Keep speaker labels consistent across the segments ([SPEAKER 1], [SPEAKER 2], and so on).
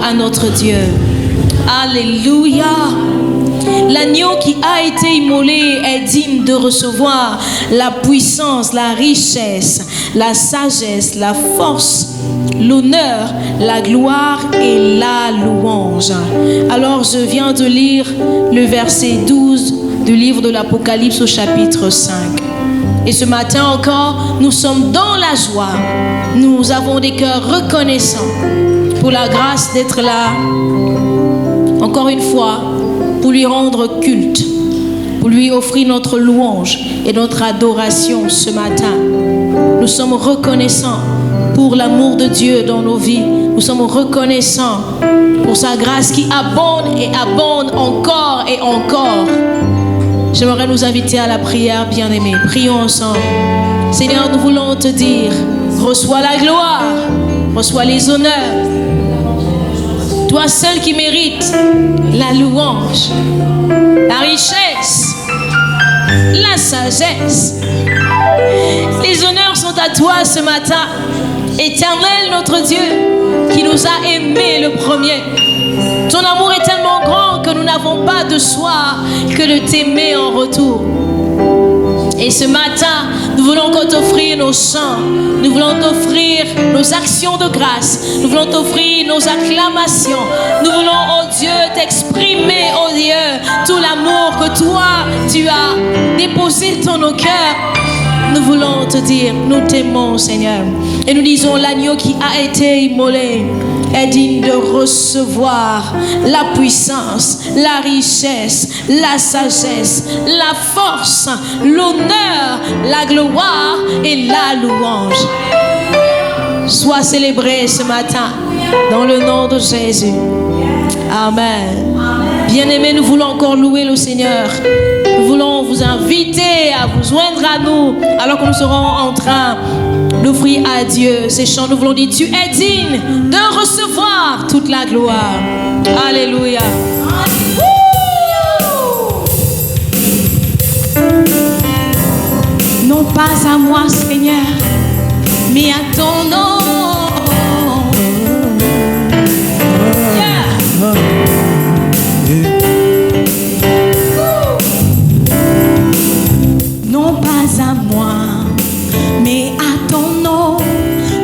[SPEAKER 1] à notre Dieu. Alléluia. L'agneau qui a été immolé est digne de recevoir la puissance, la richesse, la sagesse, la force, l'honneur, la gloire et la louange. Alors je viens de lire le verset 12 du livre de l'Apocalypse au chapitre 5. Et ce matin encore, nous sommes dans la joie. Nous avons des cœurs reconnaissants pour la grâce d'être là, encore une fois, pour lui rendre culte, pour lui offrir notre louange et notre adoration ce matin. Nous sommes reconnaissants pour l'amour de Dieu dans nos vies. Nous sommes reconnaissants pour sa grâce qui abonde et abonde encore et encore. J'aimerais nous inviter à la prière, bien-aimés. Prions ensemble. Seigneur, nous voulons te dire, reçois la gloire, reçois les honneurs. Toi seul qui mérites la louange, la richesse, la sagesse. Les honneurs sont à toi ce matin. Éternel notre Dieu, qui nous a aimés le premier. Ton amour est tellement grand que nous n'avons pas de choix que de t'aimer en retour. Et ce matin, nous voulons t'offrir nos chants, nous voulons t'offrir nos actions de grâce, nous voulons t'offrir nos acclamations, nous voulons, oh Dieu, t'exprimer, oh Dieu, tout l'amour que toi, tu as déposé dans nos cœurs. Nous voulons te dire, nous t'aimons, Seigneur. Et nous disons, l'agneau qui a été immolé est digne de recevoir la puissance, la richesse, la sagesse, la force, l'honneur, la gloire et la louange. Sois célébré ce matin dans le nom de Jésus. Amen. Bien-aimés, nous voulons encore louer le Seigneur. Nous voulons vous inviter à vous joindre à nous alors que nous serons en train d'offrir à Dieu ces chants. Nous voulons dire, tu es digne de recevoir toute la gloire. Alléluia.
[SPEAKER 2] Non pas à moi, Seigneur, mais à ton nom. Non pas à moi, mais à ton nom,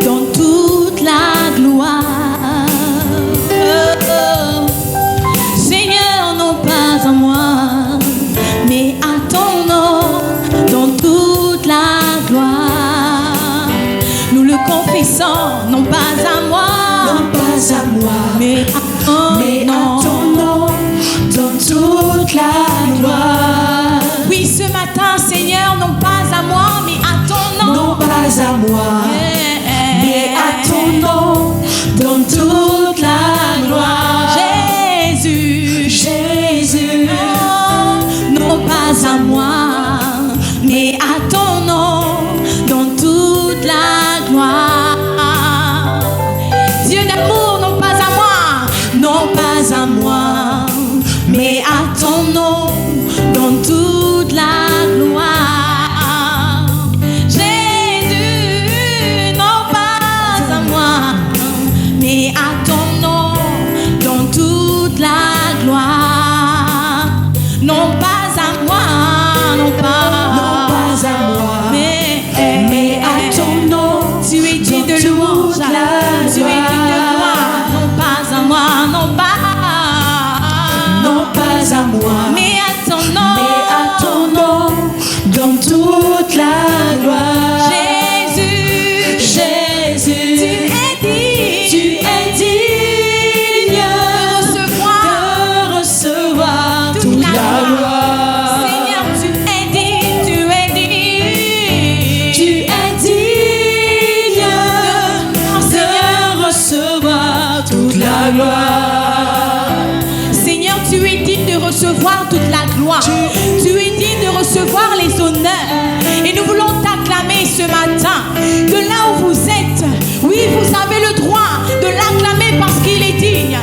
[SPEAKER 2] dans toute la gloire. Seigneur, non pas à moi, mais à ton nom, dans toute la gloire. Nous le confessons, non pas à moi, mais à ton nom, dans toute la gloire. Oui, ce matin, Seigneur, non pas à moi, mais à ton nom.
[SPEAKER 3] Non pas à moi, mais à ton nom, dans toute la gloire.
[SPEAKER 2] Jésus,
[SPEAKER 3] Jésus,
[SPEAKER 2] non pas à moi, mais à ton nom, dans toute la gloire. Dieu d'amour, non pas à moi, non pas à moi, mais à ton nom, dans toute la gloire. Jésus, non pas à moi, mais à ton nom, dans toute la gloire. Non pas à moi, non pas
[SPEAKER 3] à moi,
[SPEAKER 2] mais
[SPEAKER 3] à ton nom,
[SPEAKER 2] tu es digne de louange, tu es digne de gloire. Non pas à moi, non pas
[SPEAKER 3] à moi,
[SPEAKER 2] mais à ton nom,
[SPEAKER 3] dans toute la gloire.
[SPEAKER 2] Jésus,
[SPEAKER 3] Jésus,
[SPEAKER 2] tu es digne de recevoir toute la gloire. Seigneur, tu es digne de recevoir toute la gloire. Seigneur, tu es digne de recevoir toute la gloire. Tu es digne de recevoir les honneurs. Et nous voulons t'acclamer ce matin. De là où vous êtes, oui, vous avez le droit de l'acclamer parce qu'il est digne.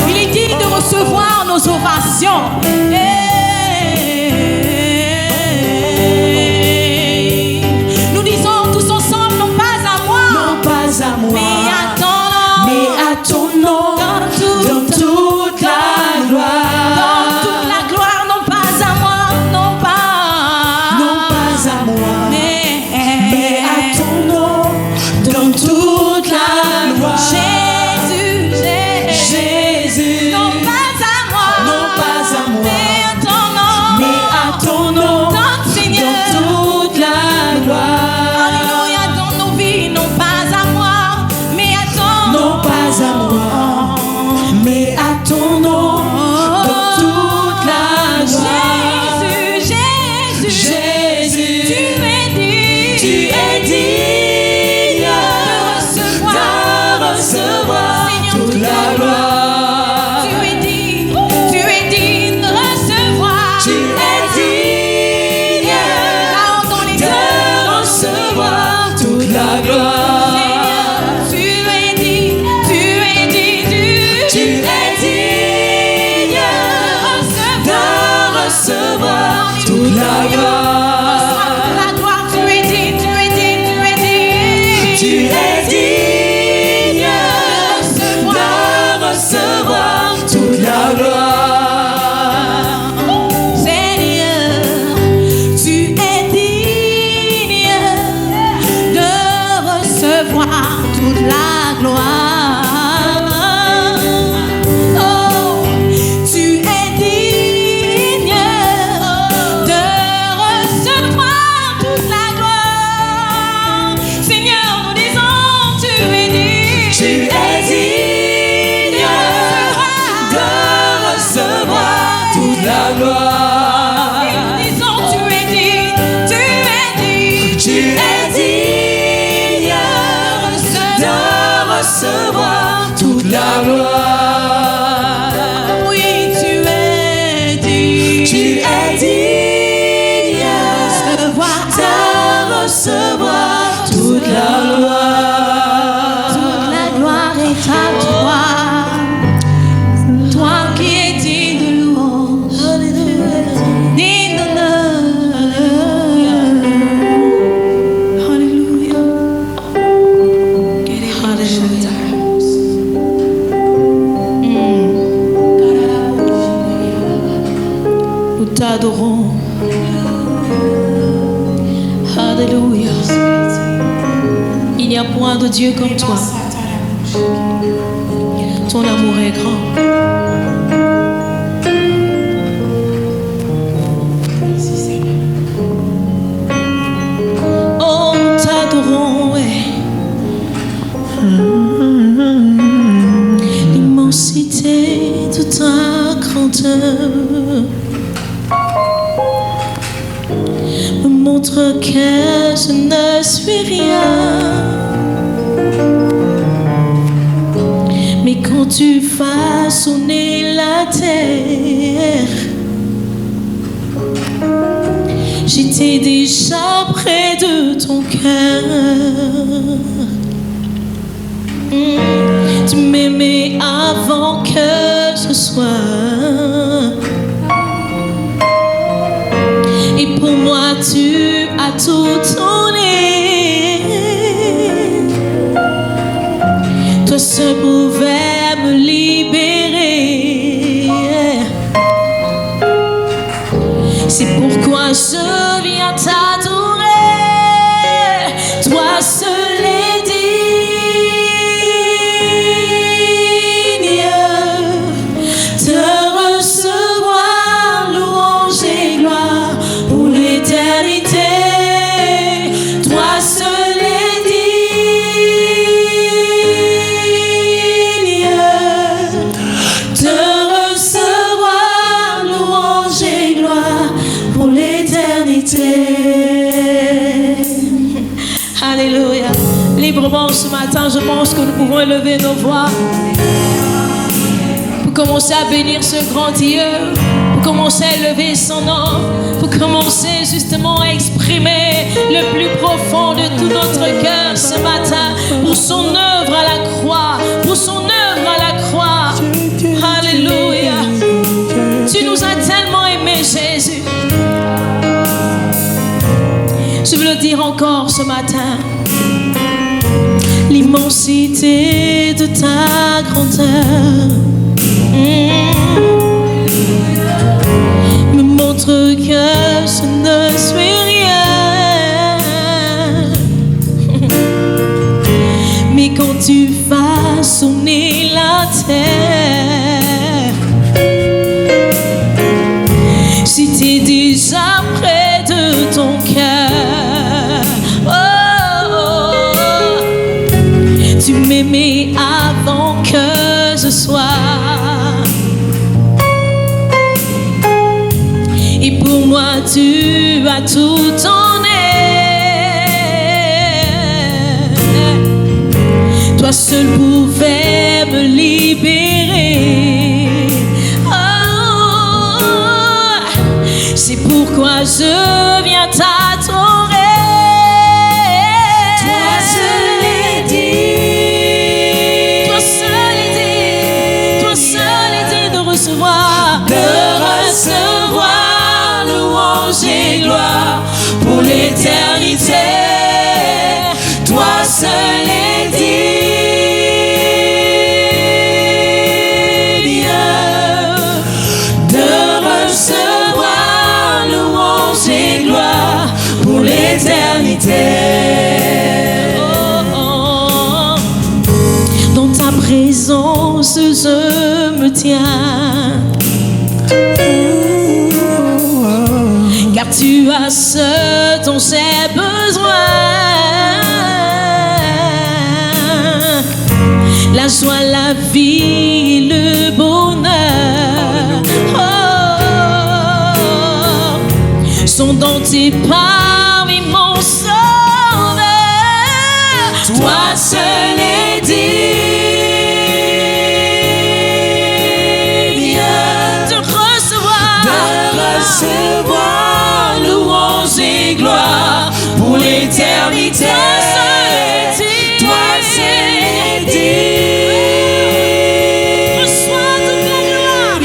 [SPEAKER 2] Il est digne de recevoir nos ovations. Nous disons tous ensemble, non pas à moi,
[SPEAKER 3] non pas à moi,
[SPEAKER 2] mais à ton nom,
[SPEAKER 3] mais à ton nom,
[SPEAKER 2] dans toute
[SPEAKER 3] la gloire.
[SPEAKER 2] Oui, tu es digne.
[SPEAKER 3] Tu es digne de recevoir toute la gloire.
[SPEAKER 2] Toute la gloire est à toi. Toi qui es digne de louange. Digne d'honneur. Alléluia.
[SPEAKER 1] Nous t'adorons. Alléluia. Il n'y a point de Dieu comme toi. Ton amour est grand. Oh, nous t'adorons, ouais. L'immensité de ta grandeur me montre que je ne suis rien. Mais quand tu façonnais la terre, j'étais déjà près de ton cœur. Tu m'aimais avant que je sois. Et pour moi tu as tout donné. Toi seul pouvais me libérer. C'est pourquoi je viens t'adorer. Toi seul est digne de recevoir louange et gloire pour l'éternité. Toi seul est digne de recevoir louange et gloire pour l'éternité. Alléluia. Librement ce matin, je pense que nous pouvons élever nos voix pour commencer à bénir ce grand Dieu, pour commencer à élever son nom, pour commencer justement à exprimer le plus profond de tout notre cœur ce matin pour son œuvre à la croix, pour son œuvre à la croix. Alléluia. Tu nous as tellement aimés, Jésus. Je veux le dire encore ce matin. L'immensité de ta grandeur me montre que je ne suis rien. Mais quand tu façonnais la terre, j'étais déjà près de ton cœur. Oh, tu m'aimais avant que je sois. Et pour moi tu as tout donné. Toi seul pouvais me libérer. Oh, c'est pourquoi je viens t'adorer. Toi seul est digne. Toi seul est digne. Toi seul est digne de recevoir. Louange et gloire pour l'éternité. Toi seul est digne de recevoir louange et gloire pour l'éternité. Oh, oh. Dans ta présence je me tiens. Car tu as ce dont j'ai besoin. La joie, la vie, le bonheur sont dans tes pas, oui mon sauveur. Toi seul est digne
[SPEAKER 3] l'éternité. Toi seul est digne.
[SPEAKER 1] Reçois toute la gloire.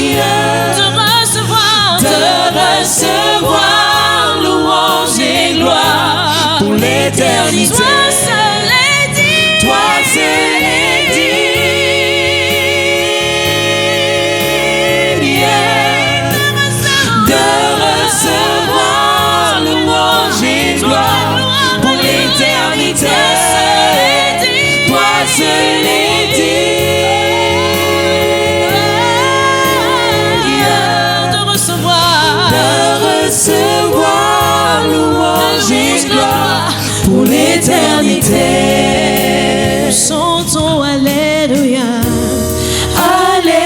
[SPEAKER 1] De
[SPEAKER 3] recevoir louange et gloire pour l'éternité.
[SPEAKER 1] Toi seul est digne.
[SPEAKER 3] Toi seul est digne de recevoir louange et gloire pour l'éternité. Toi seul est digne de recevoir louange et gloire pour l'éternité.
[SPEAKER 1] Chantons Alléluia.
[SPEAKER 3] Alléluia.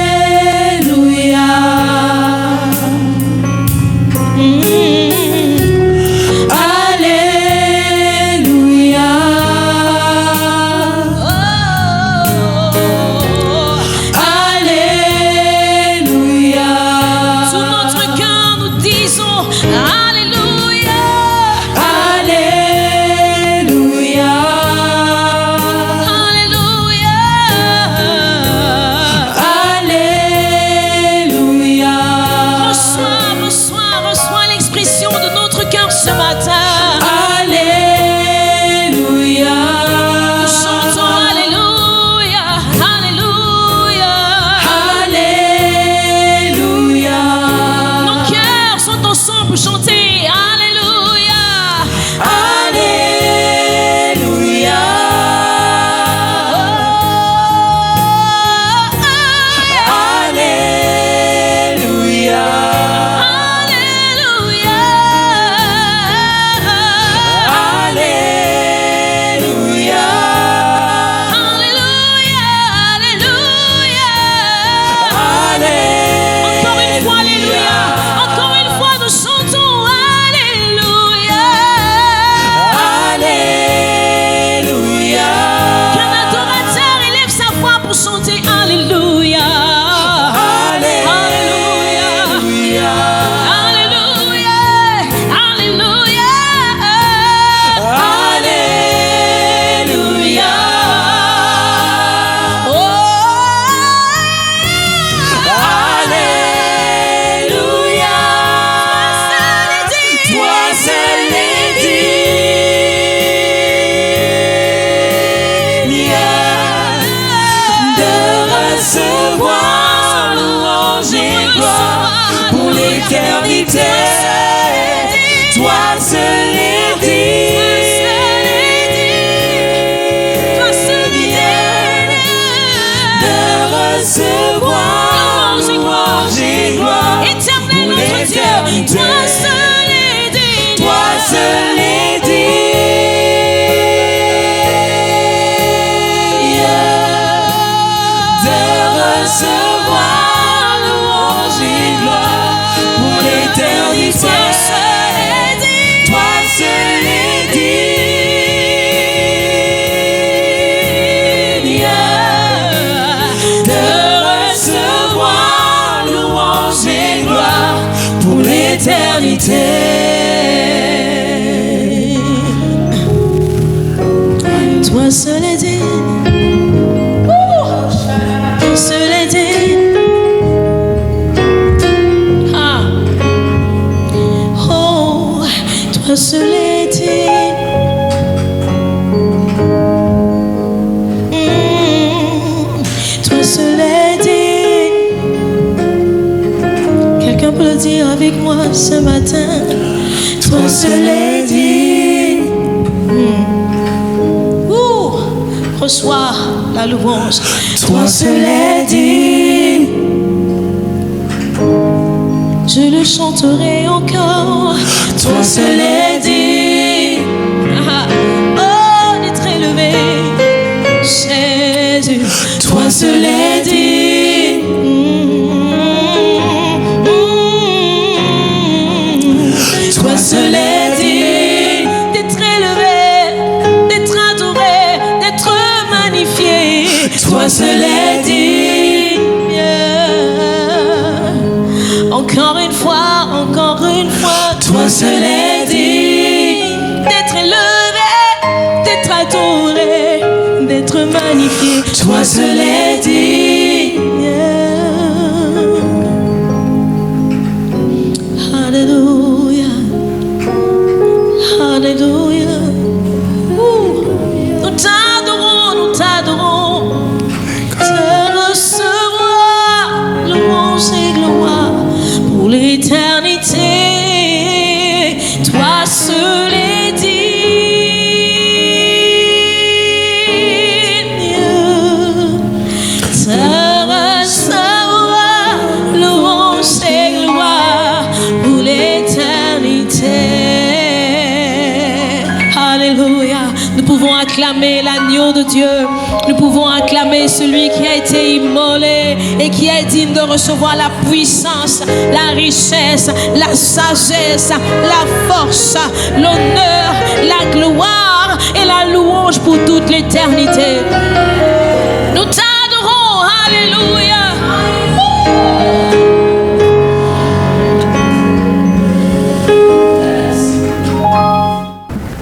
[SPEAKER 3] Alléluia. Alléluia. Alléluia.
[SPEAKER 1] Sous notre cœur, nous disons Alléluia.
[SPEAKER 3] Alléluia.
[SPEAKER 1] Alléluia.
[SPEAKER 3] Alléluia.
[SPEAKER 1] Reçois l'expression de notre cœur ce matin.
[SPEAKER 3] Alléluia.
[SPEAKER 1] Nous chantons Alléluia. Alléluia.
[SPEAKER 3] Alléluia.
[SPEAKER 1] Nos cœurs sont ensemble pour chanter Alléluia.
[SPEAKER 3] Alléluia. Alléluia. Alléluia.
[SPEAKER 1] Encore une fois, Alléluia. Encore une fois, nous chantons Alléluia.
[SPEAKER 3] Alléluia.
[SPEAKER 1] Qu'un adorateur élève sa voix pour chanter Alléluia.
[SPEAKER 3] Alléluia.
[SPEAKER 1] Alléluia. Alléluia.
[SPEAKER 3] Alléluia.
[SPEAKER 1] Oh.
[SPEAKER 3] Alléluia. Toi seul est digne de recevoir louange et gloire pour l'éternité. Toi seul est digne de recevoir louange et gloire
[SPEAKER 1] Éternel
[SPEAKER 3] pour
[SPEAKER 1] notre Dieu,
[SPEAKER 3] l'éternité.
[SPEAKER 1] toi seul est digne.
[SPEAKER 3] Toi seul est digne de recevoir louange et gloire pour l'éternité. Toi seul est digne de recevoir louange et gloire pour l'éternité.
[SPEAKER 1] Toi seul est digne. Toi seul est digne. Ah. Oh, toi seul est digne. Toi seul est digne. Quelqu'un peut le dire avec moi ce matin. Toi seul est digne. Reçois la louange.
[SPEAKER 3] Toi seul est digne.
[SPEAKER 1] Je le chanterai encore.
[SPEAKER 3] Toi seul est digne.
[SPEAKER 1] Oh, d'être élevé, Jésus.
[SPEAKER 3] Toi seul est digne. Toi seul est digne
[SPEAKER 1] D'être élevé, d'être adoré, d'être magnifié.
[SPEAKER 3] Toi seul est digne.
[SPEAKER 1] Yeah.
[SPEAKER 3] Toi seul est digne
[SPEAKER 1] d'être élevé, d'être adoré, d'être magnifié.
[SPEAKER 3] Toi seul est digne.
[SPEAKER 1] Alléluia, alléluia. Nous t'adorons, nous t'adorons. Te recevoir louange et gloire pour l'éternité. Toi seul est digne. Te recevoir louange et gloire pour l'éternité. Alléluia. Nous pouvons acclamer l'agneau de Dieu. Nous pouvons acclamer celui qui a été immolé et qui est digne de recevoir la puissance, la richesse, la sagesse, la force, l'honneur, la gloire et la louange pour toute l'éternité. Nous t'adorons. Alléluia.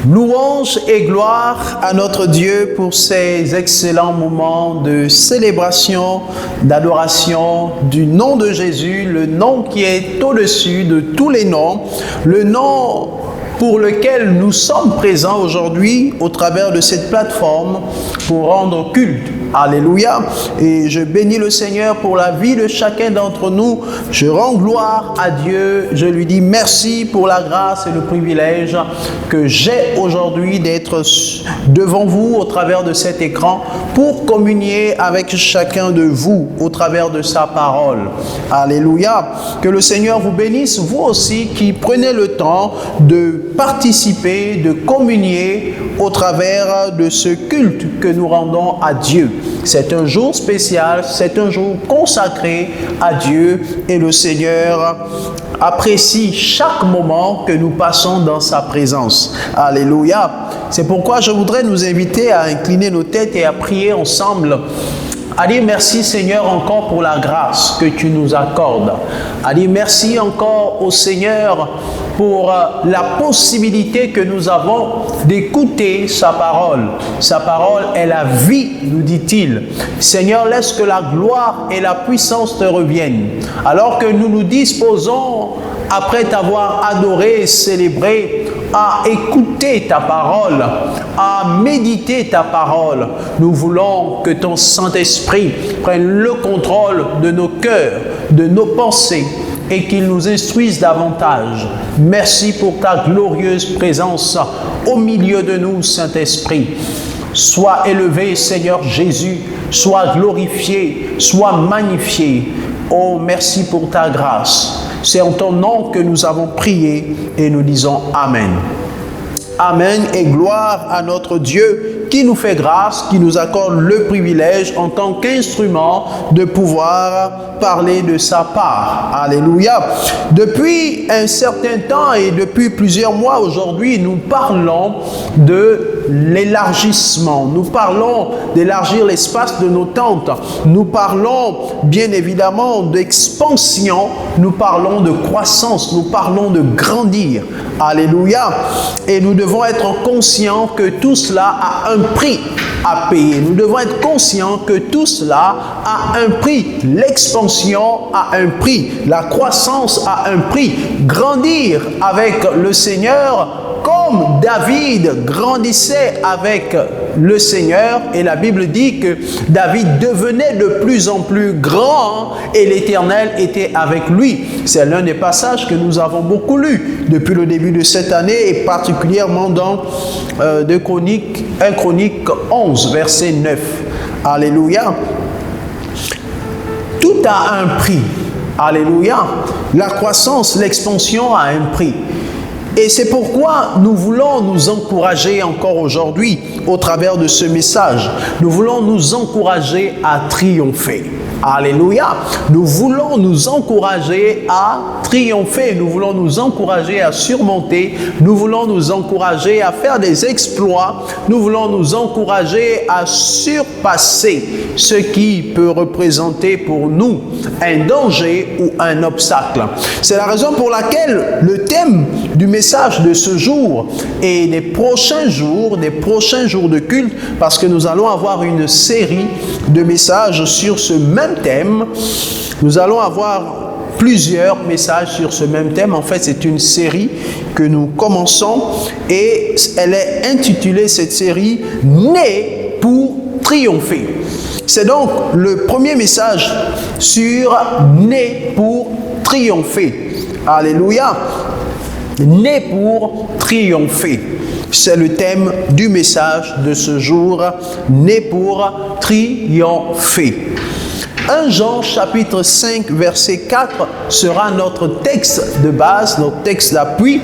[SPEAKER 4] Louange et gloire à notre Dieu pour ces excellents moments de célébration, d'adoration du nom de Jésus, le nom qui est au-dessus de tous les noms, le nom pour lequel nous sommes présents aujourd'hui au travers de cette plateforme pour rendre culte. Alléluia. Et je bénis le Seigneur pour la vie de chacun d'entre nous. Je rends gloire à Dieu. Je lui dis merci pour la grâce et le privilège que j'ai aujourd'hui d'être devant vous au travers de cet écran pour communier avec chacun de vous au travers de sa parole. Alléluia. Que le Seigneur vous bénisse, vous aussi qui prenez le temps de participer, de communier au travers de ce culte que nous rendons à Dieu. C'est un jour spécial, c'est un jour consacré à Dieu et le Seigneur apprécie chaque moment que nous passons dans sa présence. Alléluia. C'est pourquoi je voudrais nous inviter à incliner nos têtes et à prier ensemble. À dire merci Seigneur encore pour la grâce que tu nous accordes. À dire merci encore au Seigneur pour la possibilité que nous avons d'écouter sa parole. Sa parole est la vie, nous dit-il. Seigneur, laisse que la gloire et la puissance te reviennent. Alors que nous nous disposons, après t'avoir adoré et célébré, à écouter ta parole, à méditer ta parole, nous voulons que ton Saint-Esprit prenne le contrôle de nos cœurs, de nos pensées, et qu'il nous instruise davantage. Merci pour ta glorieuse présence au milieu de nous, Saint-Esprit. Sois élevé, Seigneur Jésus, sois glorifié, sois magnifié. Oh, merci pour ta grâce. C'est en ton nom que nous avons prié et nous disons Amen. Amen et gloire à notre Dieu qui nous fait grâce, qui nous accorde le privilège en tant qu'instrument de pouvoir parler de sa part. Alléluia. Depuis un certain temps et depuis plusieurs mois aujourd'hui, nous parlons de l'élargissement. Nous parlons d'élargir l'espace de nos tentes. Nous parlons bien évidemment d'expansion. Nous parlons de croissance. Nous parlons de grandir. Alléluia. Et nous devons être conscients que tout cela a un prix à payer. Nous devons être conscients que tout cela a un prix. L'expansion a un prix. La croissance a un prix. Grandir avec le Seigneur comme David grandissait avec le Seigneur, et la Bible dit que David devenait de plus en plus grand et l'Éternel était avec lui. C'est l'un des passages que nous avons beaucoup lus depuis le début de cette année et particulièrement dans 1 Chronique 11, verset 9. Alléluia. Tout a un prix. Alléluia. La croissance, l'expansion a un prix. Et c'est pourquoi nous voulons nous encourager encore aujourd'hui au travers de ce message. Nous voulons nous encourager à triompher. Alléluia. Nous voulons nous encourager à triompher, nous voulons nous encourager à surmonter, nous voulons nous encourager à faire des exploits, nous voulons nous encourager à surpasser ce qui peut représenter pour nous un danger ou un obstacle. C'est la raison pour laquelle le thème du message de ce jour et des prochains jours de culte, parce que nous allons avoir une série de messages sur ce même thème. Nous allons avoir plusieurs messages sur ce même thème. En fait, c'est une série que nous commençons et elle est intitulée, cette série, « Né pour triompher ». C'est donc le premier message sur « Né pour triompher ». Alléluia. Né pour triompher. C'est le thème du message de ce jour. Né pour triompher. 1 Jean chapitre 5 verset 4 sera notre texte de base, notre texte d'appui.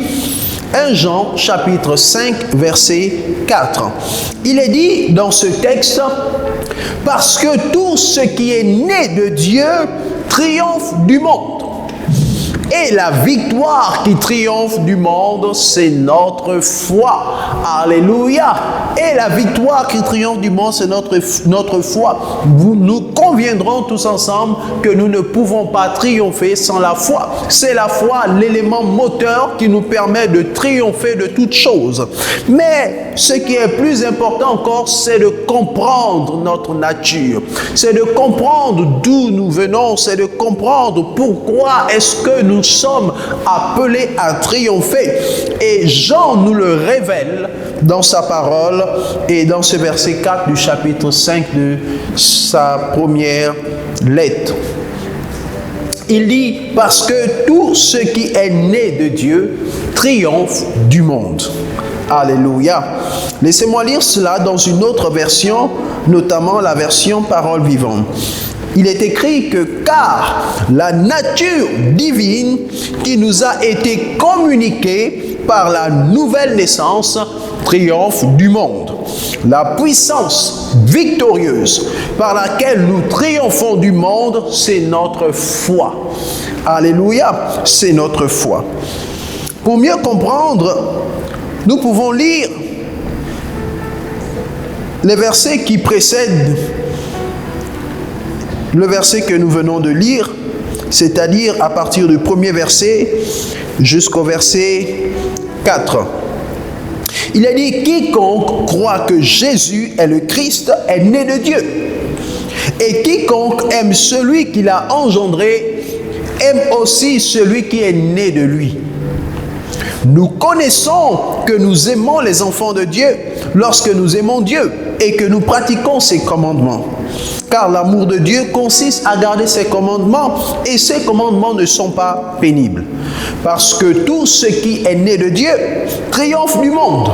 [SPEAKER 4] 1 Jean chapitre 5 verset 4. Il est dit dans ce texte, parce que tout ce qui est né de Dieu triomphe du monde. Et la victoire qui triomphe du monde, c'est notre foi. Alléluia. Et la victoire qui triomphe du monde, c'est notre foi. Nous conviendrons tous ensemble que nous ne pouvons pas triompher sans la foi. C'est la foi, l'élément moteur qui nous permet de triompher de toutes choses. Mais ce qui est plus important encore, c'est de comprendre notre nature. C'est de comprendre d'où nous venons. C'est de comprendre pourquoi est-ce que nous sommes appelés à triompher. Et Jean nous le révèle dans sa parole et dans ce verset 4 du chapitre 5 de sa première lettre. Il dit, parce que tout ce qui est né de Dieu triomphe du monde. Alléluia. Laissez-moi lire cela dans une autre version, notamment la version Parole vivante. Il est écrit que car la nature divine qui nous a été communiquée par la nouvelle naissance triomphe du monde. La puissance victorieuse par laquelle nous triomphons du monde, c'est notre foi. Alléluia, c'est notre foi. Pour mieux comprendre, nous pouvons lire les versets qui précèdent le verset que nous venons de lire, c'est-à-dire à partir du premier verset jusqu'au verset 4. Il est dit, quiconque croit que Jésus est le Christ est né de Dieu. Et quiconque aime celui qui l'a engendré, aime aussi celui qui est né de lui. Nous connaissons que nous aimons les enfants de Dieu lorsque nous aimons Dieu et que nous pratiquons ses commandements. Car l'amour de Dieu consiste à garder ses commandements et ses commandements ne sont pas pénibles. Parce que tout ce qui est né de Dieu triomphe du monde.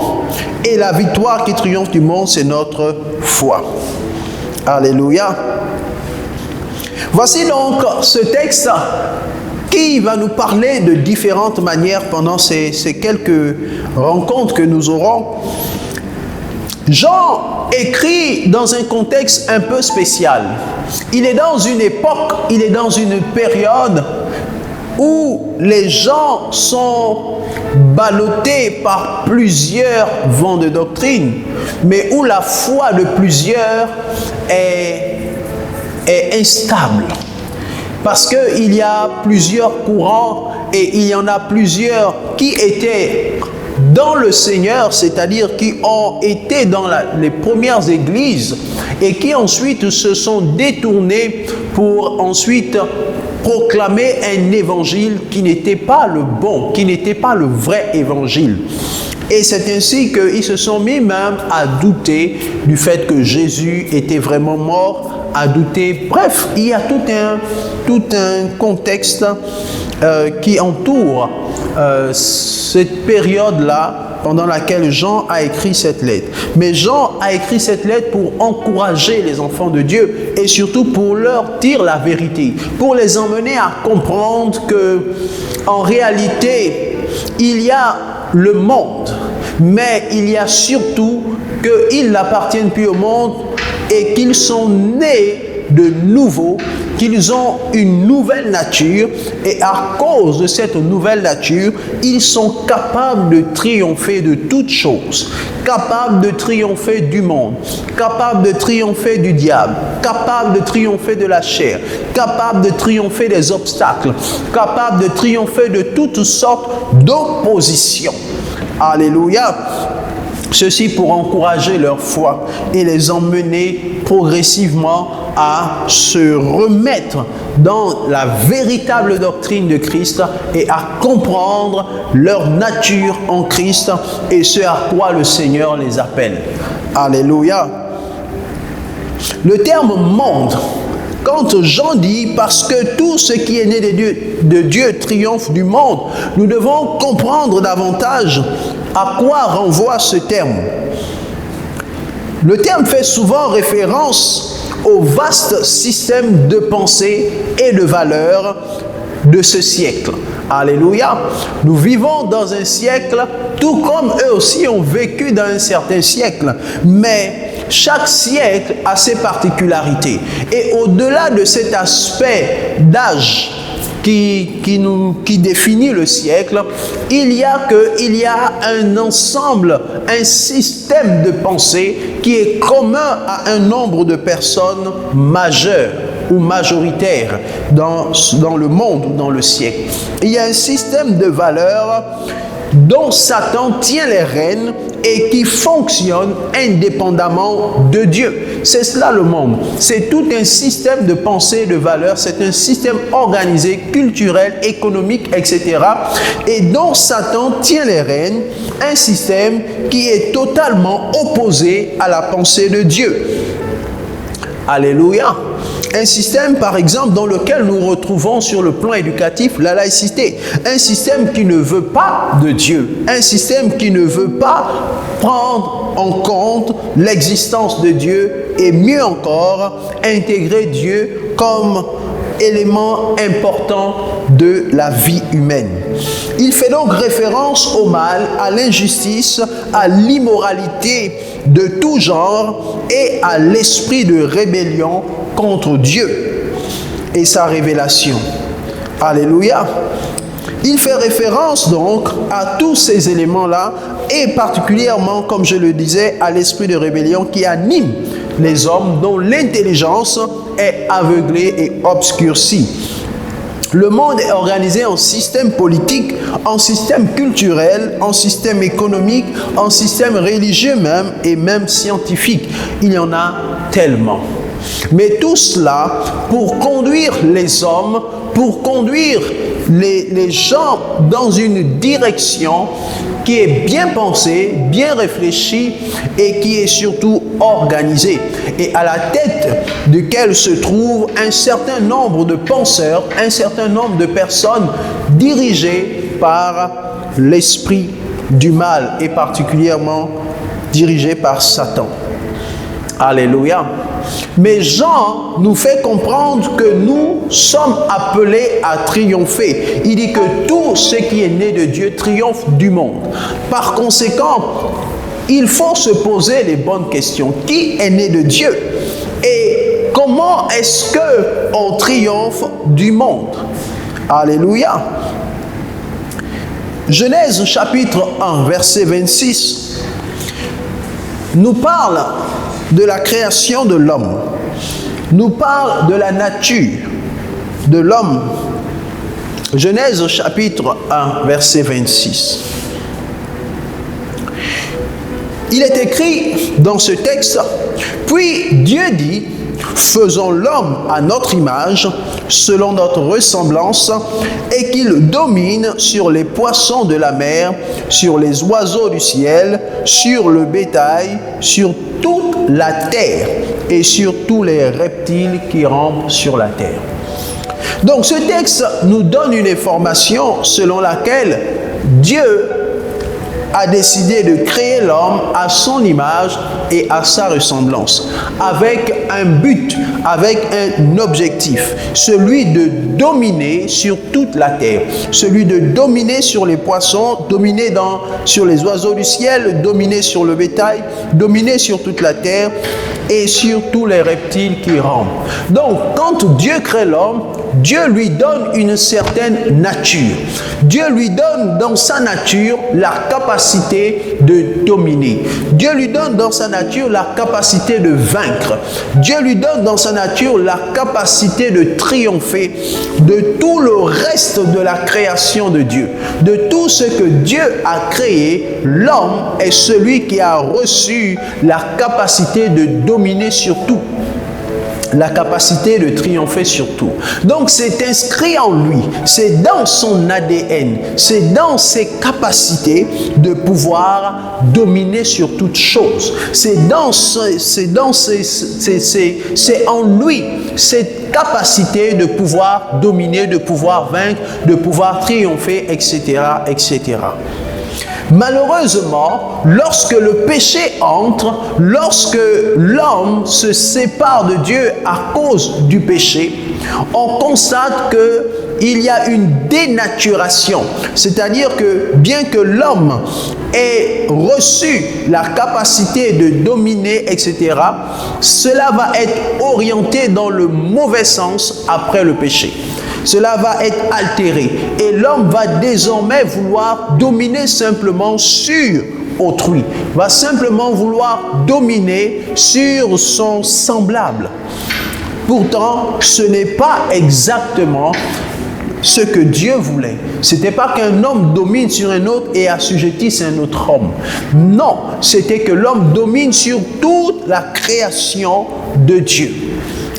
[SPEAKER 4] Et la victoire qui triomphe du monde, c'est notre foi. Alléluia. Voici donc ce texte qui va nous parler de différentes manières pendant ces quelques rencontres que nous aurons. Jean écrit dans un contexte un peu spécial. Il est dans une époque, il est dans une période où les gens sont ballottés par plusieurs vents de doctrine, mais où la foi de plusieurs est instable. Parce qu'il y a plusieurs courants et il y en a plusieurs qui étaient dans le Seigneur, c'est-à-dire qui ont été dans les premières églises et qui ensuite se sont détournés pour ensuite proclamer un évangile qui n'était pas le bon, qui n'était pas le vrai évangile. Et c'est ainsi qu'ils se sont mis même à douter du fait que Jésus était vraiment mort, à douter. Bref, il y a tout un contexte qui entoure cette période-là pendant laquelle Jean a écrit cette lettre. Mais Jean a écrit cette lettre pour encourager les enfants de Dieu et surtout pour leur dire la vérité, pour les emmener à comprendre que en réalité, il y a le monde, mais il y a surtout qu'ils n'appartiennent plus au monde et qu'ils sont nés de nouveau, qu'ils ont une nouvelle nature, et à cause de cette nouvelle nature, ils sont capables de triompher de toutes choses, capables de triompher du monde, capables de triompher du diable, capables de triompher de la chair, capables de triompher des obstacles, capables de triompher de toutes sortes d'oppositions. Alléluia. Ceci pour encourager leur foi et les emmener progressivement à se remettre dans la véritable doctrine de Christ et à comprendre leur nature en Christ et ce à quoi le Seigneur les appelle. Alléluia. Le terme monde, quand Jean dit « parce que tout ce qui est né de Dieu triomphe du monde », nous devons comprendre davantage à quoi renvoie ce terme. Le terme fait souvent référence au vaste système de pensée et de valeurs de ce siècle. Alléluia. Nous vivons dans un siècle, tout comme eux aussi ont vécu dans un certain siècle, mais chaque siècle a ses particularités. Et au-delà de cet aspect d'âge qui définit le siècle, il y a un ensemble, un système de pensée qui est commun à un nombre de personnes majeures ou majoritaires dans le monde ou dans le siècle. Il y a un système de valeurs dont Satan tient les rênes et qui fonctionne indépendamment de Dieu. C'est cela le monde. C'est tout un système de pensée, de valeurs, c'est un système organisé, culturel, économique, etc. et dont Satan tient les rênes, un système qui est totalement opposé à la pensée de Dieu. Alléluia. Un système, par exemple, dans lequel nous retrouvons sur le plan éducatif la laïcité. Un système qui ne veut pas de Dieu. Un système qui ne veut pas prendre en compte l'existence de Dieu et mieux encore, intégrer Dieu comme élément important de la vie humaine. Il fait donc référence au mal, à l'injustice, à l'immoralité de tout genre et à l'esprit de rébellion contre Dieu et sa révélation. Alléluia. Il fait référence donc à tous ces éléments-là et particulièrement, comme je le disais, à l'esprit de rébellion qui anime les hommes dont l'intelligence est aveuglée et obscurcie. Le monde est organisé en système politique, en système culturel, en système économique, en système religieux même et même scientifique. Il y en a tellement. Mais tout cela pour conduire les hommes, pour conduire les gens dans une direction qui est bien pensée, bien réfléchie et qui est surtout organisée. Et à la tête duquel se trouve un certain nombre de penseurs, un certain nombre de personnes dirigées par l'esprit du mal et particulièrement dirigées par Satan. Alléluia. Mais Jean nous fait comprendre que nous sommes appelés à triompher. Il dit que tout ce qui est né de Dieu triomphe du monde. Par conséquent, il faut se poser les bonnes questions. Qui est né de Dieu? Et comment est-ce qu'on triomphe du monde? Alléluia. Genèse chapitre 1, verset 26, nous parle de la création de l'homme, nous parle de la nature de l'homme. Genèse chapitre 1, verset 26. Il est écrit dans ce texte, « Puis Dieu dit, faisons l'homme à notre image, selon notre ressemblance, et qu'il domine sur les poissons de la mer, sur les oiseaux du ciel, sur le bétail, sur toute la terre et sur tous les reptiles qui rampent sur la terre. » Donc ce texte nous donne une information selon laquelle Dieu a décidé de créer l'homme à son image et à sa ressemblance, avec un but, avec un objectif, celui de dominer sur toute la terre, celui de dominer sur les poissons, dominer sur les oiseaux du ciel, dominer sur le bétail, dominer sur toute la terre et sur tous les reptiles qui rampent. Donc, quand Dieu crée l'homme, Dieu lui donne une certaine nature. Dieu lui donne dans sa nature la capacité de dominer. Dieu lui donne dans sa nature la capacité de vaincre. Dieu lui donne dans sa nature la capacité de triompher de tout le reste de la création de Dieu. De tout ce que Dieu a créé, l'homme est celui qui a reçu la capacité de dominer sur tout. La capacité de triompher sur tout. Donc c'est inscrit en lui, c'est dans son ADN, c'est dans ses capacités de pouvoir dominer sur toute chose. C'est en lui cette capacité de pouvoir dominer, de pouvoir vaincre, de pouvoir triompher, etc., etc. Malheureusement, lorsque le péché entre, lorsque l'homme se sépare de Dieu à cause du péché, on constate qu'il y a une dénaturation. C'est-à-dire que bien que l'homme ait reçu la capacité de dominer, etc., cela va être orienté dans le mauvais sens après le péché. Cela va être altéré et l'homme va désormais vouloir dominer simplement sur autrui, va simplement vouloir dominer sur son semblable. Pourtant, ce n'est pas exactement ce que Dieu voulait. Ce n'était pas qu'un homme domine sur un autre et assujettisse un autre homme. Non, c'était que l'homme domine sur toute la création de Dieu.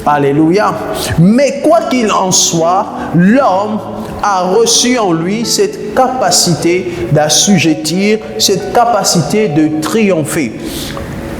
[SPEAKER 4] Alléluia. Mais quoi qu'il en soit, l'homme a reçu en lui cette capacité d'assujettir, cette capacité de triompher.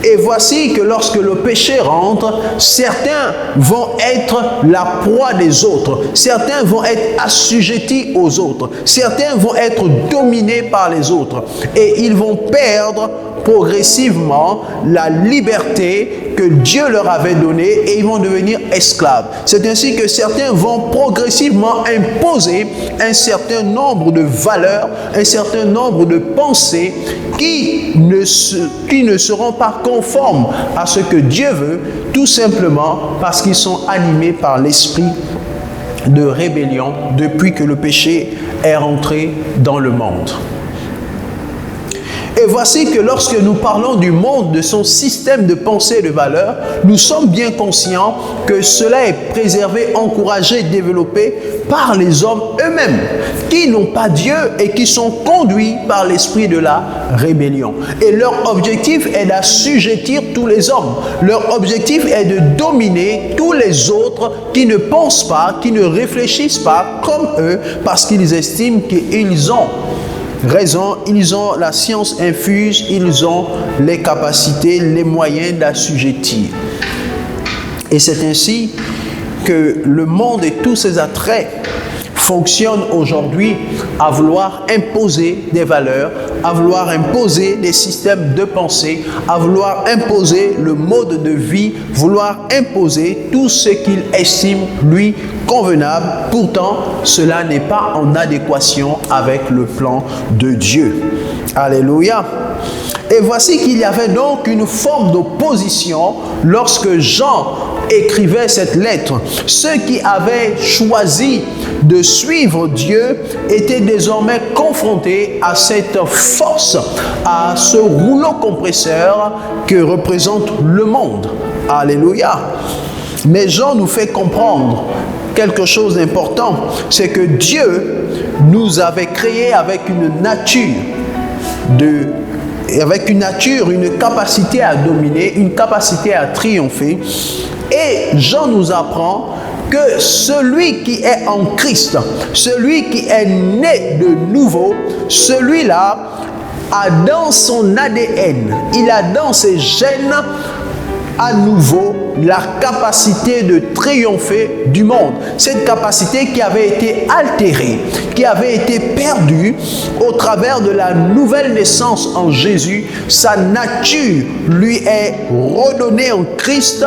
[SPEAKER 4] Et voici que lorsque le péché rentre, certains vont être la proie des autres, certains vont être assujettis aux autres, certains vont être dominés par les autres et ils vont perdre progressivement la liberté que Dieu leur avait donnée et ils vont devenir esclaves. C'est ainsi que certains vont progressivement imposer un certain nombre de valeurs, un certain nombre de pensées qui ne seront pas conformes à ce que Dieu veut, tout simplement parce qu'ils sont animés par l'esprit de rébellion depuis que le péché est rentré dans le monde. Et voici que lorsque nous parlons du monde, de son système de pensée et de valeurs, nous sommes bien conscients que cela est préservé, encouragé, développé par les hommes eux-mêmes, qui n'ont pas Dieu et qui sont conduits par l'esprit de la rébellion. Et leur objectif est d'assujettir tous les hommes. Leur objectif est de dominer tous les autres qui ne pensent pas, qui ne réfléchissent pas comme eux, parce qu'ils estiment qu'ils ont raison, ils ont la science infuse, ils ont les capacités, les moyens d'assujettir. Et c'est ainsi que le monde et tous ses attraits fonctionnent aujourd'hui à vouloir imposer des valeurs, à vouloir imposer des systèmes de pensée, à vouloir imposer le mode de vie, vouloir imposer tout ce qu'il estime, lui, convenable. Pourtant, cela n'est pas en adéquation avec le plan de Dieu. Alléluia. Et voici qu'il y avait donc une forme d'opposition lorsque Jean écrivait cette lettre. Ceux qui avaient choisi de suivre Dieu étaient désormais confrontés à cette force, à ce rouleau compresseur que représente le monde. Alléluia. Mais Jean nous fait comprendre quelque chose d'important, c'est que Dieu nous avait créés avec une nature, une capacité à dominer, une capacité à triompher. Et Jean nous apprend que celui qui est en Christ, celui qui est né de nouveau, celui-là a dans son ADN, il a dans ses gènes à nouveau la capacité de triompher du monde. Cette capacité qui avait été altérée, qui avait été perdue au travers de la nouvelle naissance en Jésus, sa nature lui est redonnée en Christ,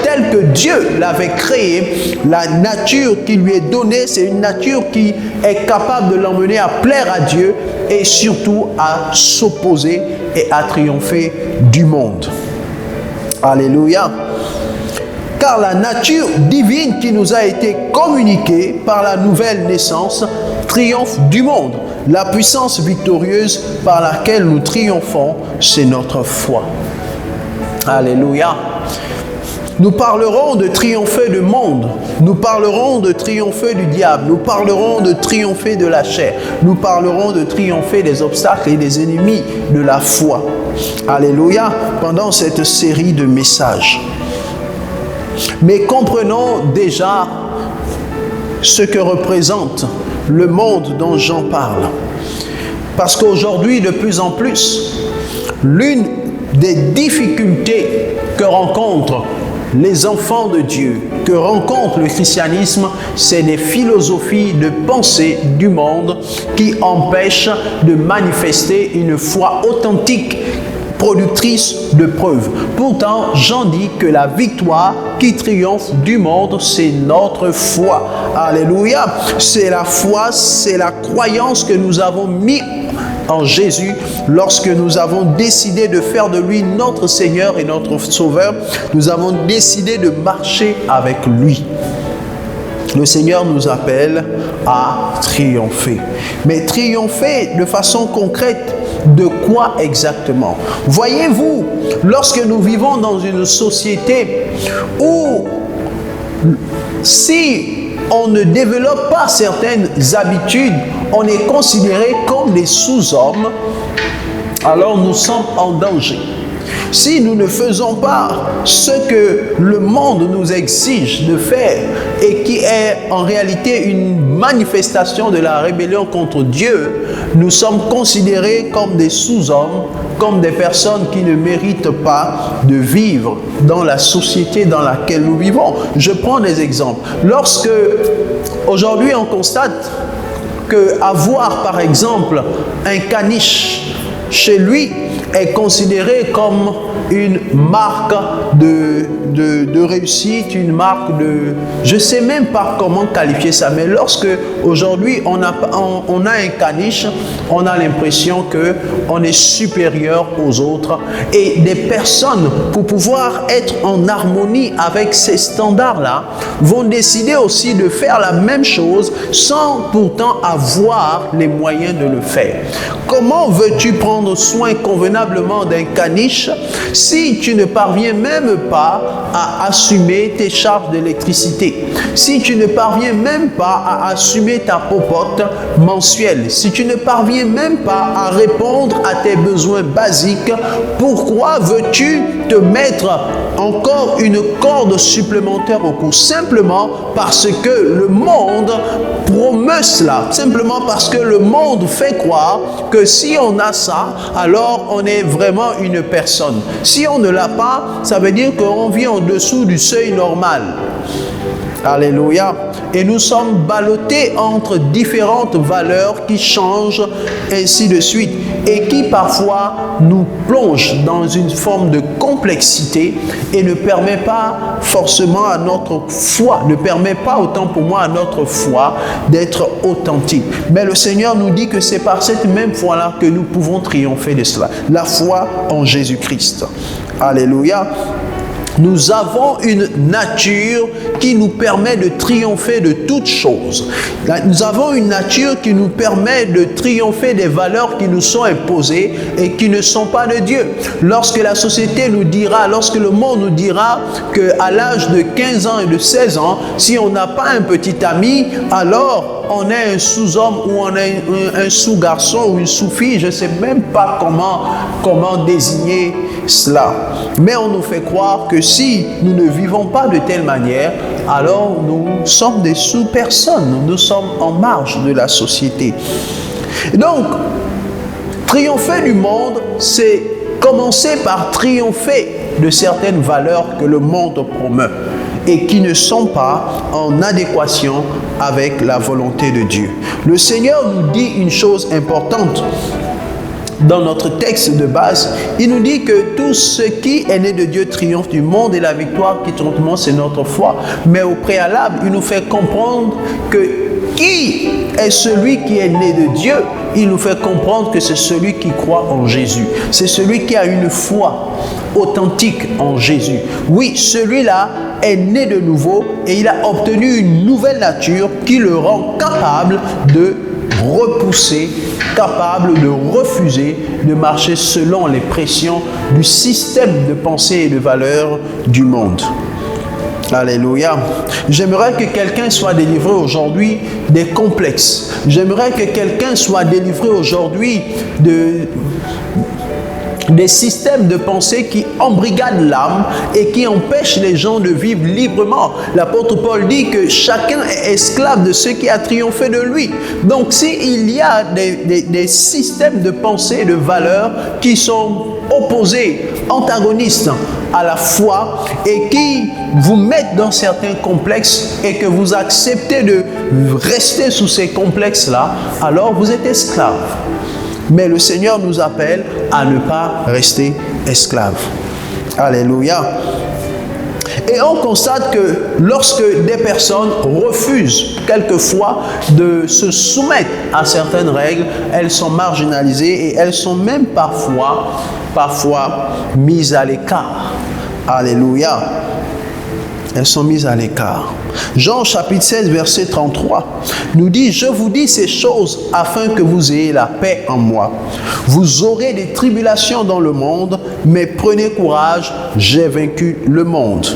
[SPEAKER 4] telle que Dieu l'avait créée. La nature qui lui est donnée, c'est une nature qui est capable de l'emmener à plaire à Dieu et surtout à s'opposer et à triompher du monde. Alléluia. Car la nature divine qui nous a été communiquée par la nouvelle naissance triomphe du monde. La puissance victorieuse par laquelle nous triomphons, c'est notre foi. Alléluia. Nous parlerons de triompher du monde, nous parlerons de triompher du diable, nous parlerons de triompher de la chair, nous parlerons de triompher des obstacles et des ennemis de la foi. Alléluia, pendant cette série de messages. Mais comprenons déjà ce que représente le monde dont j'en parle. Parce qu'aujourd'hui, de plus en plus, l'une des difficultés que rencontrent les enfants de Dieu, que rencontre le christianisme, c'est des philosophies de pensée du monde qui empêchent de manifester une foi authentique, productrice de preuves. Pourtant, j'en dis que la victoire qui triomphe du monde, c'est notre foi. Alléluia! C'est la foi, c'est la croyance que nous avons mis en Jésus lorsque nous avons décidé de faire de lui notre Seigneur et notre Sauveur. Nous avons décidé de marcher avec lui. Le Seigneur nous appelle à triompher. Mais triompher de façon concrète, de quoi exactement? Voyez-vous, lorsque nous vivons dans une société où si on ne développe pas certaines habitudes, on est considéré comme des sous-hommes, alors nous sommes en danger. Si nous ne faisons pas ce que le monde nous exige de faire et qui est en réalité une manifestation de la rébellion contre Dieu, nous sommes considérés comme des sous-hommes, comme des personnes qui ne méritent pas de vivre dans la société dans laquelle nous vivons. Je prends des exemples. Lorsque aujourd'hui on constate qu'avoir par exemple un caniche chez lui est considéré comme une marque de réussite, une marque de... Je ne sais même pas comment qualifier ça, mais lorsque aujourd'hui on a un caniche, on a l'impression qu'on est supérieur aux autres. Et des personnes, pour pouvoir être en harmonie avec ces standards-là, vont décider aussi de faire la même chose sans pourtant avoir les moyens de le faire. Comment veux-tu prendre soin convenablement d'un caniche si tu ne parviens même pas à assumer tes charges d'électricité, si tu ne parviens même pas à assumer ta popote mensuelle, si tu ne parviens même pas à répondre à tes besoins basiques, pourquoi veux-tu te mettre encore une corde supplémentaire au cou? Simplement parce que le monde promeut cela, simplement parce que le monde fait croire que si on a ça, alors on est vraiment une personne. Si on ne l'a pas, ça veut dire qu'on vit en dessous du seuil normal. Alléluia. Et nous sommes ballottés entre différentes valeurs qui changent, ainsi de suite, et qui parfois nous plongent dans une forme de complexité et ne permet pas forcément à notre foi, ne permet pas autant pour moi à notre foi d'être authentique. Mais le Seigneur nous dit que c'est par cette même foi-là que nous pouvons triompher de cela. La foi en Jésus-Christ. Alléluia. Nous avons une nature qui nous permet de triompher de toutes choses. Nous avons une nature qui nous permet de triompher des valeurs qui nous sont imposées et qui ne sont pas de Dieu. Lorsque la société nous dira, lorsque le monde nous dira qu'à l'âge de 15 ans et de 16 ans, si on n'a pas un petit ami, alors on est un sous-homme ou on est un sous-garçon ou une sous-fille, je ne sais même pas comment désigner cela. Mais on nous fait croire que si nous ne vivons pas de telle manière, alors nous sommes des sous-personnes, nous sommes en marge de la société. Et donc, triompher du monde, c'est commencer par triompher de certaines valeurs que le monde promeut et qui ne sont pas en adéquation avec la volonté de Dieu. Le Seigneur nous dit une chose importante dans notre texte de base. Il nous dit que tout ce qui est né de Dieu triomphe du monde et la victoire qui triomphe, c'est notre foi. Mais au préalable, il nous fait comprendre que qui est celui qui est né de Dieu? Il nous fait comprendre que c'est celui qui croit en Jésus. C'est celui qui a une foi authentique en Jésus. Oui, celui-là est né de nouveau et il a obtenu une nouvelle nature qui le rend capable de repousser, capable de refuser de marcher selon les pressions du système de pensée et de valeurs du monde. Alléluia. J'aimerais que quelqu'un soit délivré aujourd'hui des complexes. J'aimerais que quelqu'un soit délivré aujourd'hui des systèmes de pensée qui embrigadent l'âme et qui empêchent les gens de vivre librement. L'apôtre Paul dit que chacun est esclave de ce qui a triomphé de lui. Donc s'il y a des systèmes de pensée et de valeurs qui sont opposés, antagonistes à la foi et qui vous mettent dans certains complexes et que vous acceptez de rester sous ces complexes-là, alors vous êtes esclave. Mais le Seigneur nous appelle à ne pas rester esclave. Alléluia. Et on constate que lorsque des personnes refusent quelquefois de se soumettre à certaines règles, elles sont marginalisées et elles sont même parfois mises à l'écart. Alléluia. Elles sont mises à l'écart. Jean chapitre 16 verset 33 nous dit: je vous dis ces choses afin que vous ayez la paix en moi. Vous aurez des tribulations dans le monde, mais prenez courage, j'ai vaincu le monde.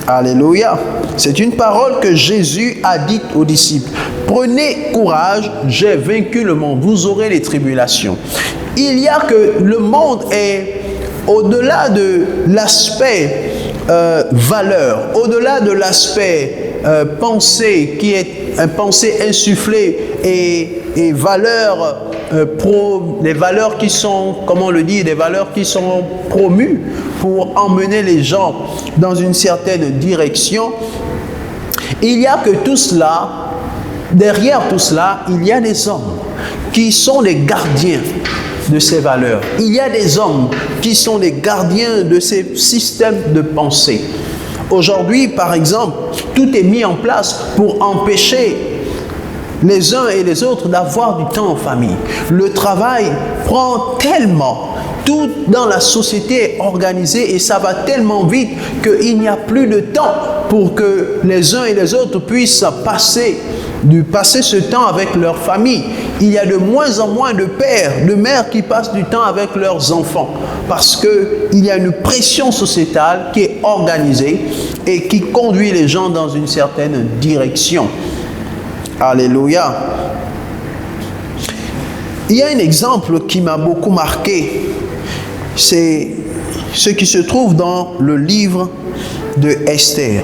[SPEAKER 4] Alléluia. C'est une parole que Jésus a dite aux disciples. Prenez courage, j'ai vaincu le monde. Vous aurez des tribulations. Il y a que le monde est au-delà de l'aspect valeur, au-delà de l'aspect pensée qui est une pensée insufflée et valeurs des valeurs qui sont, comment on le dit, des valeurs qui sont promues pour emmener les gens dans une certaine direction. Il y a que tout cela, derrière tout cela, il y a des hommes qui sont des gardiens de ces valeurs. Il y a des hommes qui sont des gardiens de ces systèmes de pensée. Aujourd'hui, par exemple, tout est mis en place pour empêcher les uns et les autres d'avoir du temps en famille. Le travail prend tellement, tout dans la société est organisé et ça va tellement vite qu'il n'y a plus de temps pour que les uns et les autres puissent passer ce temps avec leur famille. Il y a de moins en moins de pères, de mères qui passent du temps avec leurs enfants parce qu'il y a une pression sociétale qui est organisée et qui conduit les gens dans une certaine direction. Alléluia. Il y a un exemple qui m'a beaucoup marqué. C'est ce qui se trouve dans le livre de Esther.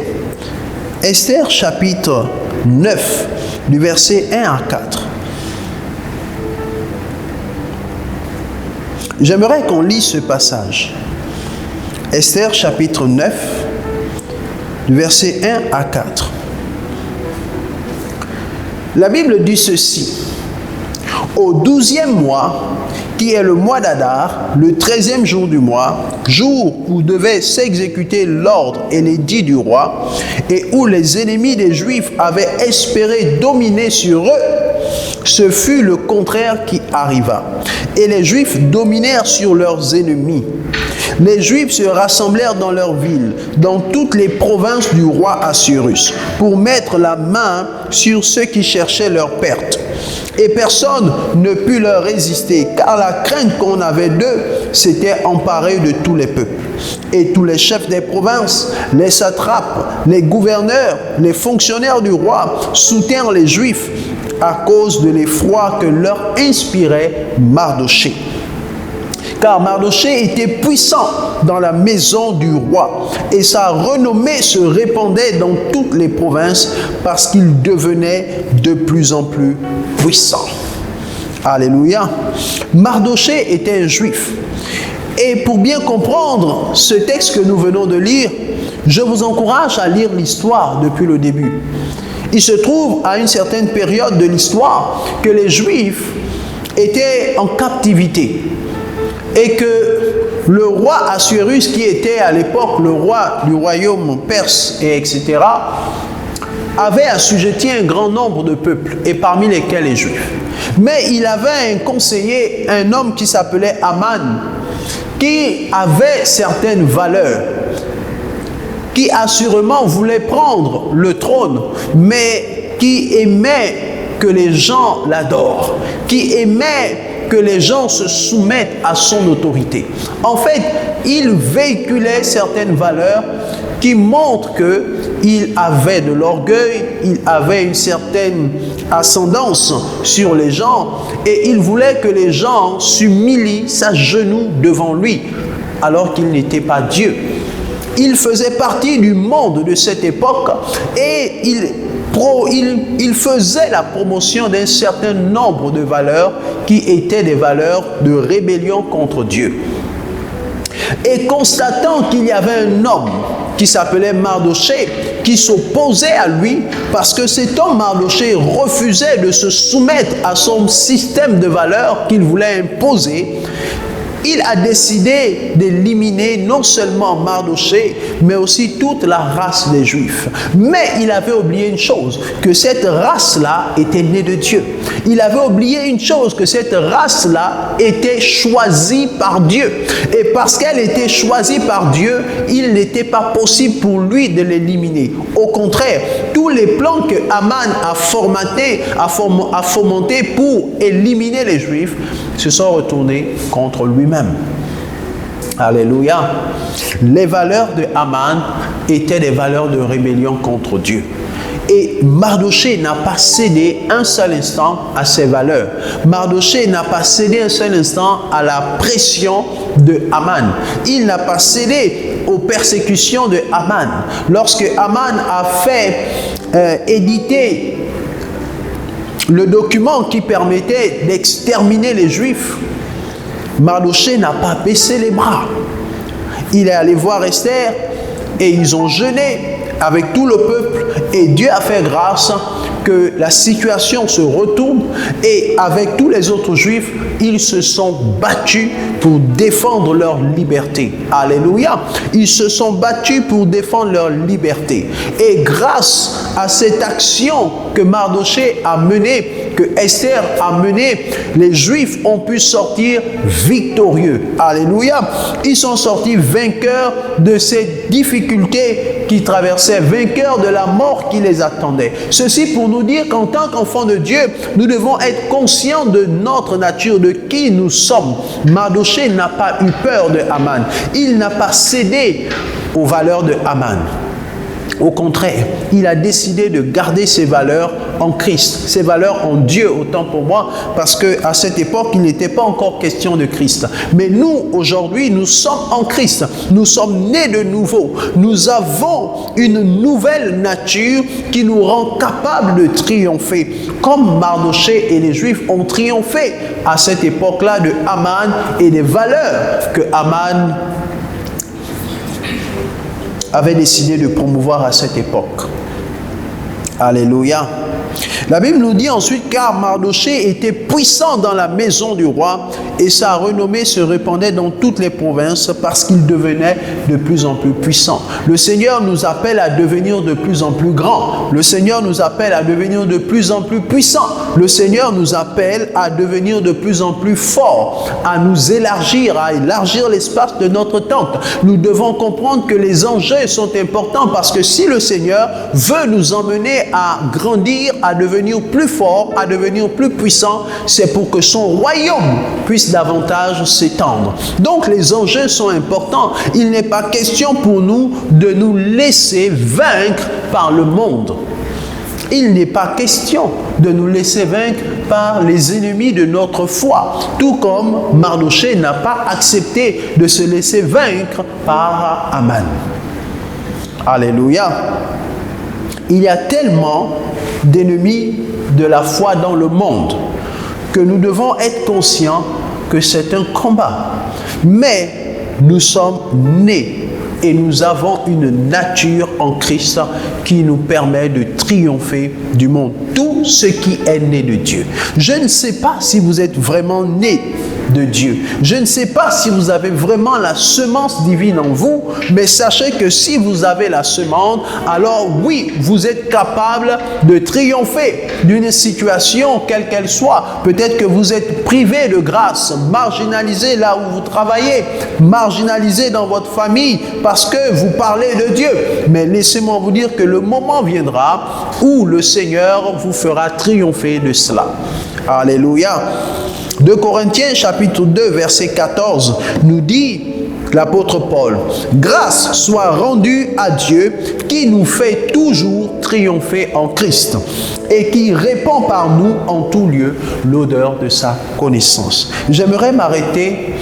[SPEAKER 4] Esther chapitre 9, du verset 1 à 4. J'aimerais qu'on lise ce passage. Esther chapitre 9, du verset 1 à 4. La Bible dit ceci: au 12e mois, qui est le mois d'Adar, le 13e jour du mois, jour où devait s'exécuter l'ordre et l'édit du roi, et où les ennemis des Juifs avaient espéré dominer sur eux, ce fut le contraire qui arriva. Et les Juifs dominèrent sur leurs ennemis. Les Juifs se rassemblèrent dans leur ville, dans toutes les provinces du roi Assuérus, pour mettre la main sur ceux qui cherchaient leur perte. Et personne ne put leur résister, car la crainte qu'on avait d'eux s'était emparée de tous les peuples. Et tous les chefs des provinces, les satrapes, les gouverneurs, les fonctionnaires du roi soutinrent les Juifs à cause de l'effroi que leur inspirait Mardochée. Car Mardochée était puissant dans la maison du roi et sa renommée se répandait dans toutes les provinces parce qu'il devenait de plus en plus puissant. Alléluia. Mardochée était un juif. Et pour bien comprendre ce texte que nous venons de lire, je vous encourage à lire l'histoire depuis le début. Il se trouve à une certaine période de l'histoire que les Juifs étaient en captivité et que le roi Assuérus, qui était à l'époque le roi du royaume perse, et etc., avait assujetti un grand nombre de peuples, et parmi lesquels les Juifs. Mais il avait un conseiller, un homme qui s'appelait Aman, qui avait certaines valeurs, qui assurément voulait prendre le trône, mais qui aimait que les gens l'adorent, qui aimait que les gens se soumettent à son autorité. En fait, il véhiculait certaines valeurs qui montrent qu'il avait de l'orgueil, il avait une certaine ascendance sur les gens et il voulait que les gens s'humilient, s'agenouillent devant lui alors qu'il n'était pas Dieu. Il faisait partie du monde de cette époque et il faisait la promotion d'un certain nombre de valeurs qui étaient des valeurs de rébellion contre Dieu. Et constatant qu'il y avait un homme qui s'appelait Mardochée, qui s'opposait à lui, parce que cet homme Mardochée refusait de se soumettre à son système de valeurs qu'il voulait imposer, il a décidé d'éliminer non seulement Mardochée, mais aussi toute la race des Juifs. Mais il avait oublié une chose, que cette race-là était née de Dieu. Il avait oublié une chose, que cette race-là était choisie par Dieu. Et parce qu'elle était choisie par Dieu, il n'était pas possible pour lui de l'éliminer. Au contraire, tous les plans que Aman a fomentés pour éliminer les Juifs se sont retournés contre lui-même. Alléluia. Les valeurs de Aman étaient des valeurs de rébellion contre Dieu. Et Mardochée n'a pas cédé un seul instant à ses valeurs. Mardochée n'a pas cédé un seul instant à la pression de Aman. Il n'a pas cédé aux persécutions de Aman. Lorsque Aman a fait éditer le document qui permettait d'exterminer les Juifs, Mardochée n'a pas baissé les bras. Il est allé voir Esther et ils ont jeûné avec tout le peuple et Dieu a fait grâce que la situation se retourne et avec tous les autres Juifs, ils se sont battus pour défendre leur liberté. Alléluia. Ils se sont battus pour défendre leur liberté. Et grâce à cette action que Mardochée a menée, que Esther a menée, les Juifs ont pu sortir victorieux. Alléluia. Ils sont sortis vainqueurs de ces difficultés qui traversaient, vainqueurs de la mort qui les attendait. Ceci pour nous dire qu'en tant qu'enfants de Dieu, nous devons être conscients de notre nature, de qui nous sommes. Mardochée n'a pas eu peur de Aman. Il n'a pas cédé aux valeurs de Aman. Au contraire, il a décidé de garder ses valeurs en Christ, ses valeurs en Dieu, autant pour moi, parce qu'à cette époque, il n'était pas encore question de Christ. Mais nous, aujourd'hui, nous sommes en Christ. Nous sommes nés de nouveau. Nous avons une nouvelle nature qui nous rend capables de triompher, comme Mardochée et les Juifs ont triomphé à cette époque-là de Aman et des valeurs que Aman avait décidé de promouvoir à cette époque. Alléluia. La Bible nous dit ensuite, car Mardochée était puissant dans la maison du roi et sa renommée se répandait dans toutes les provinces parce qu'il devenait de plus en plus puissant. Le Seigneur nous appelle à devenir de plus en plus grand. Le Seigneur nous appelle à devenir de plus en plus puissant. Le Seigneur nous appelle à devenir de plus en plus fort, à nous élargir, à élargir l'espace de notre tente. Nous devons comprendre que les enjeux sont importants parce que si le Seigneur veut nous emmener à grandir, à devenir plus fort, à devenir plus puissant, c'est pour que son royaume puisse davantage s'étendre. Donc les enjeux sont importants. Il n'est pas question pour nous de nous laisser vaincre par le monde. Il n'est pas question de nous laisser vaincre par les ennemis de notre foi, tout comme Mardochée n'a pas accepté de se laisser vaincre par Aman. Alléluia. Il y a tellement d'ennemis de la foi dans le monde que nous devons être conscients que c'est un combat. Mais nous sommes nés et nous avons une nature en Christ qui nous permet de triompher du monde. Tout ce qui est né de Dieu. Je ne sais pas si vous êtes vraiment né de Dieu. Je ne sais pas si vous avez vraiment la semence divine en vous, mais sachez que si vous avez la semence, alors oui, vous êtes capable de triompher d'une situation, quelle qu'elle soit. Peut-être que vous êtes privé de grâce, marginalisé là où vous travaillez, marginalisé dans votre famille parce que vous parlez de Dieu. Mais laissez-moi vous dire que le moment viendra où le Seigneur vous fera triompher de cela. Alléluia. 2 Corinthiens chapitre 2 verset 14 nous dit l'apôtre Paul: grâce soit rendue à Dieu qui nous fait toujours triompher en Christ et qui répand par nous en tout lieu l'odeur de sa connaissance. J'aimerais m'arrêter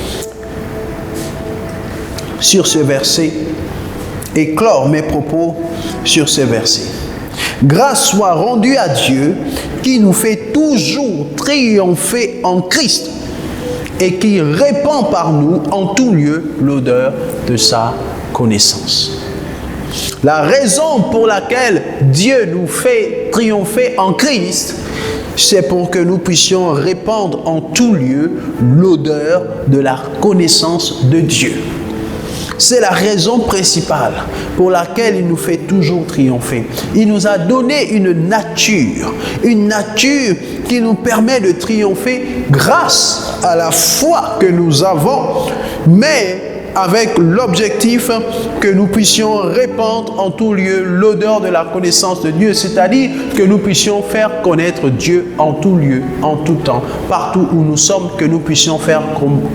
[SPEAKER 4] sur ce verset et clore mes propos sur ce verset. Grâce soit rendue à Dieu qui nous fait toujours triompher en Christ et qui répand par nous en tout lieu l'odeur de sa connaissance. La raison pour laquelle Dieu nous fait triompher en Christ, c'est pour que nous puissions répandre en tout lieu l'odeur de la connaissance de Dieu. C'est la raison principale pour laquelle il nous fait toujours triompher. Il nous a donné une nature qui nous permet de triompher grâce à la foi que nous avons, mais avec l'objectif que nous puissions répandre en tout lieu l'odeur de la connaissance de Dieu, c'est-à-dire que nous puissions faire connaître Dieu en tout lieu, en tout temps, partout où nous sommes, que nous puissions faire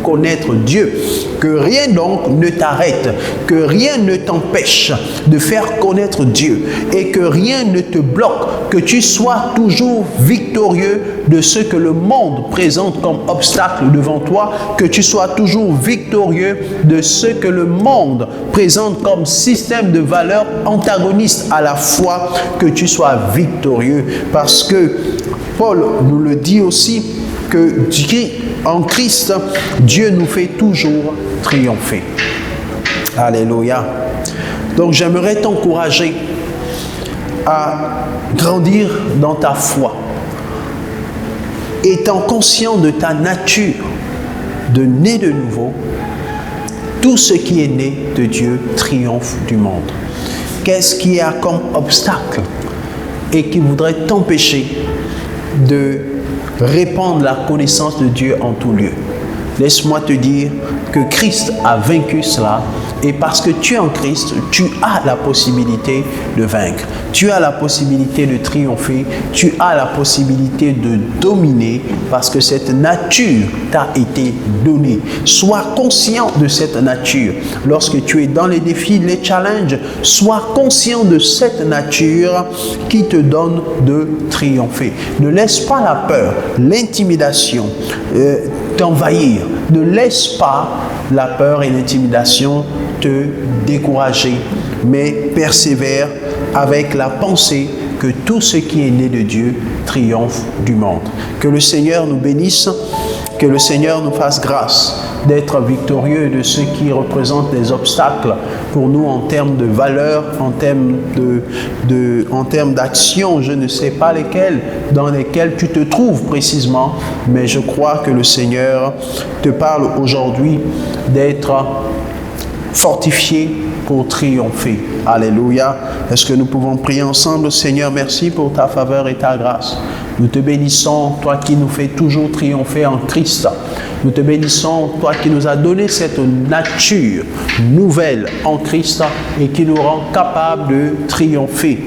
[SPEAKER 4] connaître Dieu. Que rien donc ne t'arrête, que rien ne t'empêche de faire connaître Dieu et que rien ne te bloque, que tu sois toujours victorieux de ce que le monde présente comme obstacle devant toi, que tu sois toujours victorieux de ce que le monde présente comme système de valeurs antagonistes à la foi, que tu sois victorieux. Parce que Paul nous le dit aussi, que en Christ, Dieu nous fait toujours triompher. Alléluia. Donc j'aimerais t'encourager à grandir dans ta foi, étant conscient de ta nature de né de nouveau. Tout ce qui est né de Dieu triomphe du monde. Qu'est-ce qu'il y a comme obstacle et qui voudrait t'empêcher de répandre la connaissance de Dieu en tout lieu? Laisse-moi te dire que Christ a vaincu cela, et parce que tu es en Christ, tu as la possibilité de vaincre. Tu as la possibilité de triompher, tu as la possibilité de dominer, parce que cette nature t'a été donnée. Sois conscient de cette nature. Lorsque tu es dans les défis, les challenges, sois conscient de cette nature qui te donne de triompher. Ne laisse pas la peur, l'intimidation t'envahir. Ne laisse pas la peur et l'intimidation te décourager, mais persévère avec la pensée que tout ce qui est né de Dieu triomphe du monde. Que le Seigneur nous bénisse, que le Seigneur nous fasse grâce d'être victorieux de ce qui représente des obstacles pour nous en termes de valeurs, en termes d'action, je ne sais pas lesquelles, dans lesquelles tu te trouves précisément, mais je crois que le Seigneur te parle aujourd'hui d'être fortifié pour triompher. Alléluia. Est-ce que nous pouvons prier ensemble? Seigneur, merci pour ta faveur et ta grâce. Nous te bénissons, toi qui nous fais toujours triompher en Christ. Nous te bénissons, toi qui nous as donné cette nature nouvelle en Christ et qui nous rend capables de triompher.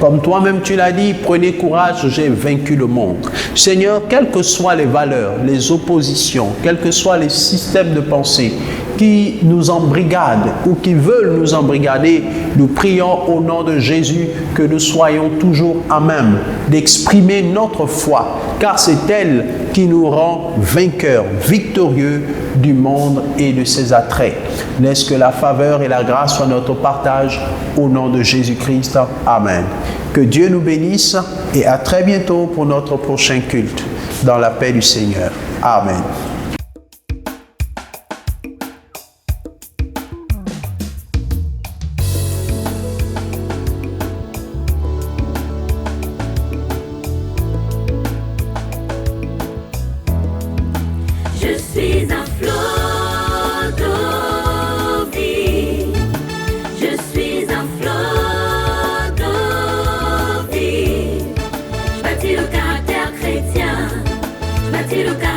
[SPEAKER 4] Comme toi-même tu l'as dit, prenez courage, j'ai vaincu le monde. Seigneur, quelles que soient les valeurs, les oppositions, quels que soient les systèmes de pensée qui nous embrigadent ou qui veulent nous embrigader, nous prions au nom de Jésus que nous soyons toujours à même d'exprimer notre foi, car c'est elle qui nous rend vainqueurs, victorieux du monde et de ses attraits. Laisse que la faveur et la grâce soient notre partage au nom de Jésus-Christ. Amen. Que Dieu nous bénisse et à très bientôt pour notre prochain culte. Dans la paix du Seigneur. Amen.
[SPEAKER 3] Tiruka